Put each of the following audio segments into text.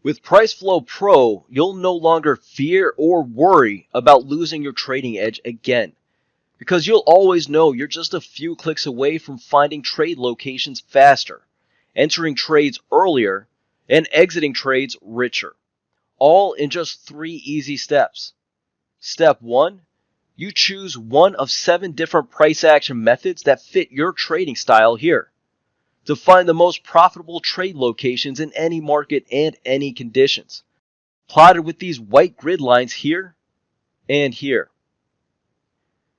With Price Flow Pro, you'll no longer fear or worry about losing your trading edge again, because you'll always know you're just a few clicks away from finding trade locations faster, entering trades earlier, and exiting trades richer, all in just 3 easy steps. Step 1. You choose one of 7 different price action methods that fit your trading style here to find the most profitable trade locations in any market and any conditions, plotted with these white grid lines here and here.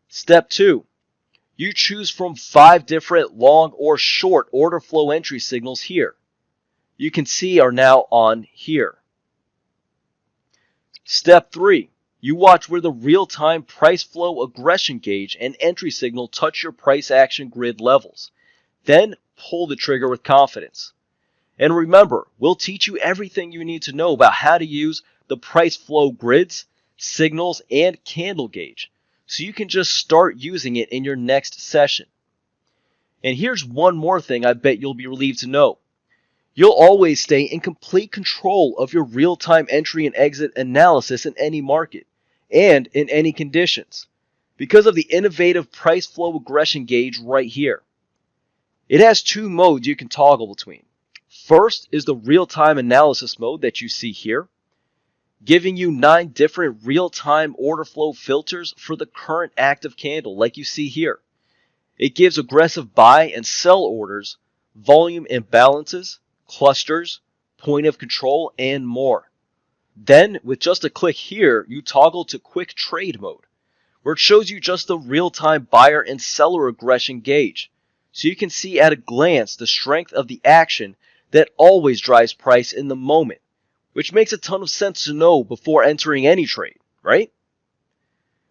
Step 2. You choose from 5 different long or short order flow entry signals here. You can see are now on here. Step 3. You watch where the real-time price flow aggression gauge and entry signal touch your price action grid levels. Then pull the trigger with confidence. And remember, we'll teach you everything you need to know about how to use the price flow grids, signals, and candle gauge, so you can just start using it in your next session. And here's one more thing I bet you'll be relieved to know. You'll always stay in complete control of your real-time entry and exit analysis in any market and in any conditions because of the innovative price flow aggression gauge right here. It has 2 modes you can toggle between. First is the real-time analysis mode that you see here, giving you 9 different real-time order flow filters for the current active candle like you see here. It gives aggressive buy and sell orders, volume imbalances, clusters, point of control, and more. Then, with just a click here, you toggle to quick trade mode, where it shows you just the real-time buyer and seller aggression gauge, so you can see at a glance the strength of the action that always drives price in the moment, which makes a ton of sense to know before entering any trade, right?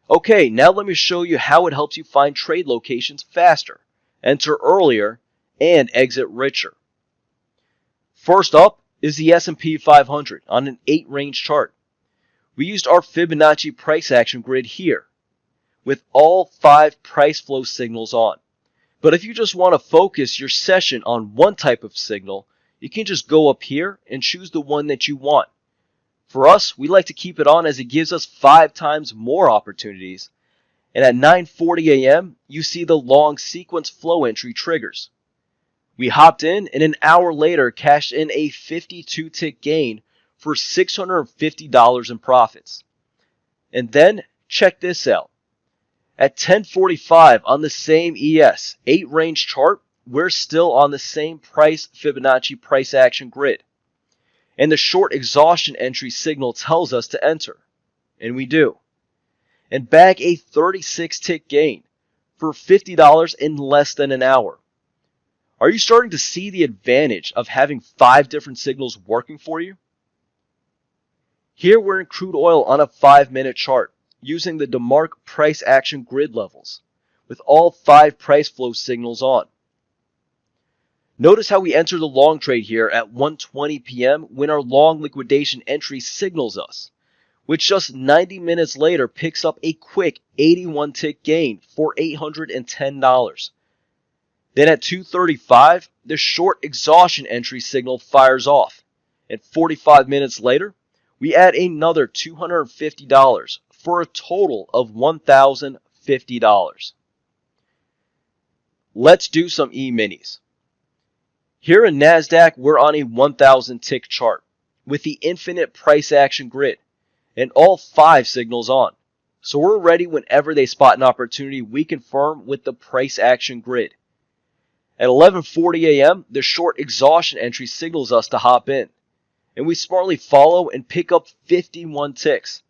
Okay, now let me show you how it helps you find trade locations faster, enter earlier, and exit richer. First up is the S&P 500 on an 8-range chart. We used our Fibonacci price action grid here, with all 5 price flow signals on. But if you just want to focus your session on one type of signal, you can just go up here and choose the one that you want. For us, we like to keep it on as it gives us 5 times more opportunities. And at 9:40 a.m., you see the long sequence flow entry triggers. We hopped in and an hour later cashed in a 52-tick gain for $650 in profits. And then, check this out. At 10:45 on the same ES 8-range chart, we're still on the same price Fibonacci price action grid. And the short exhaustion entry signal tells us to enter. And we do. And bag a 36-tick gain for $50 in less than an hour. Are you starting to see the advantage of having 5 different signals working for you? Here we're in crude oil on a 5-minute chart using the DeMark price action grid levels with all 5 price flow signals on. Notice how we enter the long trade here at 1:20 p.m. when our long liquidation entry signals us, which just 90 minutes later picks up a quick 81-tick gain for $810. Then at 2:35, the short exhaustion entry signal fires off, and 45 minutes later, we add another $250 for a total of $1,050. Let's do some E-minis. Here in NASDAQ, we're on a 1,000-tick chart with the infinite price action grid and all 5 signals on. So we're ready whenever they spot an opportunity we confirm with the price action grid. At 11:40 a.m., the short exhaustion entry signals us to hop in, and we smartly follow and pick up 51 ticks,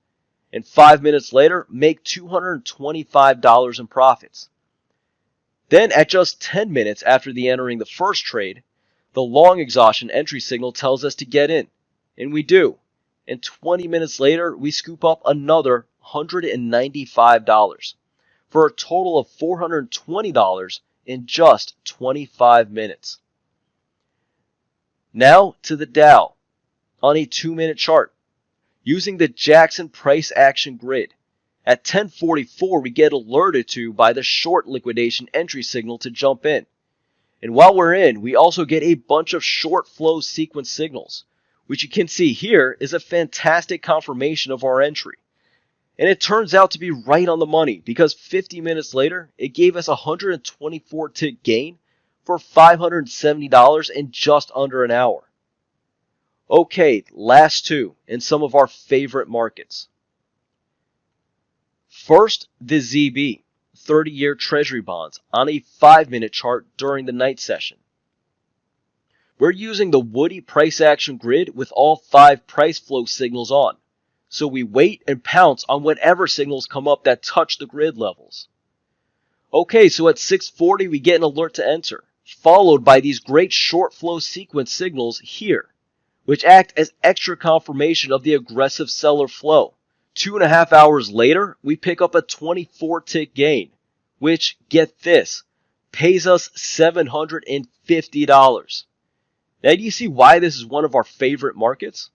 and 5 minutes later make $225 in profits. Then at just 10 minutes after entering the first trade, the long exhaustion entry signal tells us to get in, and we do, and 20 minutes later we scoop up another $195 for a total of $420 in just 25 minutes. Now to the Dow on a 2-minute chart using the Jackson price action grid. At 10:44 we get alerted to by the short liquidation entry signal to jump in. And while we're in, we also get a bunch of short flow sequence signals which you can see here is a fantastic confirmation of our entry. And it turns out to be right on the money because 50 minutes later, it gave us a 124 tick gain for $570 in just under an hour. Okay, last two in some of our favorite markets. First, the ZB, 30-year Treasury bonds on a 5-minute chart during the night session. We're using the Woody price action grid with all 5 price flow signals on. So we wait and pounce on whatever signals come up that touch the grid levels. Okay, so at 6:40 we get an alert to enter, followed by these great short flow sequence signals here, which act as extra confirmation of the aggressive seller flow. 2.5 hours later, we pick up a 24 tick gain, which, get this, pays us $750. Now, do you see why this is one of our favorite markets?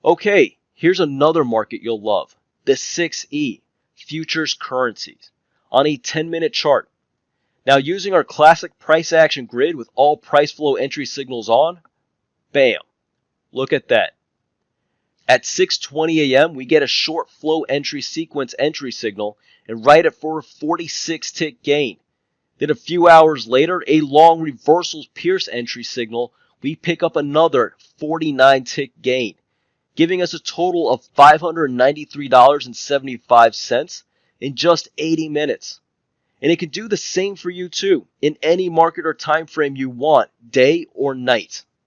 Okay, here's another market you'll love, the 6E, futures currencies, on a 10-minute chart. Now, using our classic price action grid with all price flow entry signals on, bam, look at that. At 6:20 a.m., we get a short flow entry sequence entry signal and write it for a 46 tick gain. Then a few hours later, a long reversals pierce entry signal, we pick up another 49 tick gain, giving us a total of $593.75 in just 80 minutes. And it can do the same for you too, in any market or time frame you want, day or night.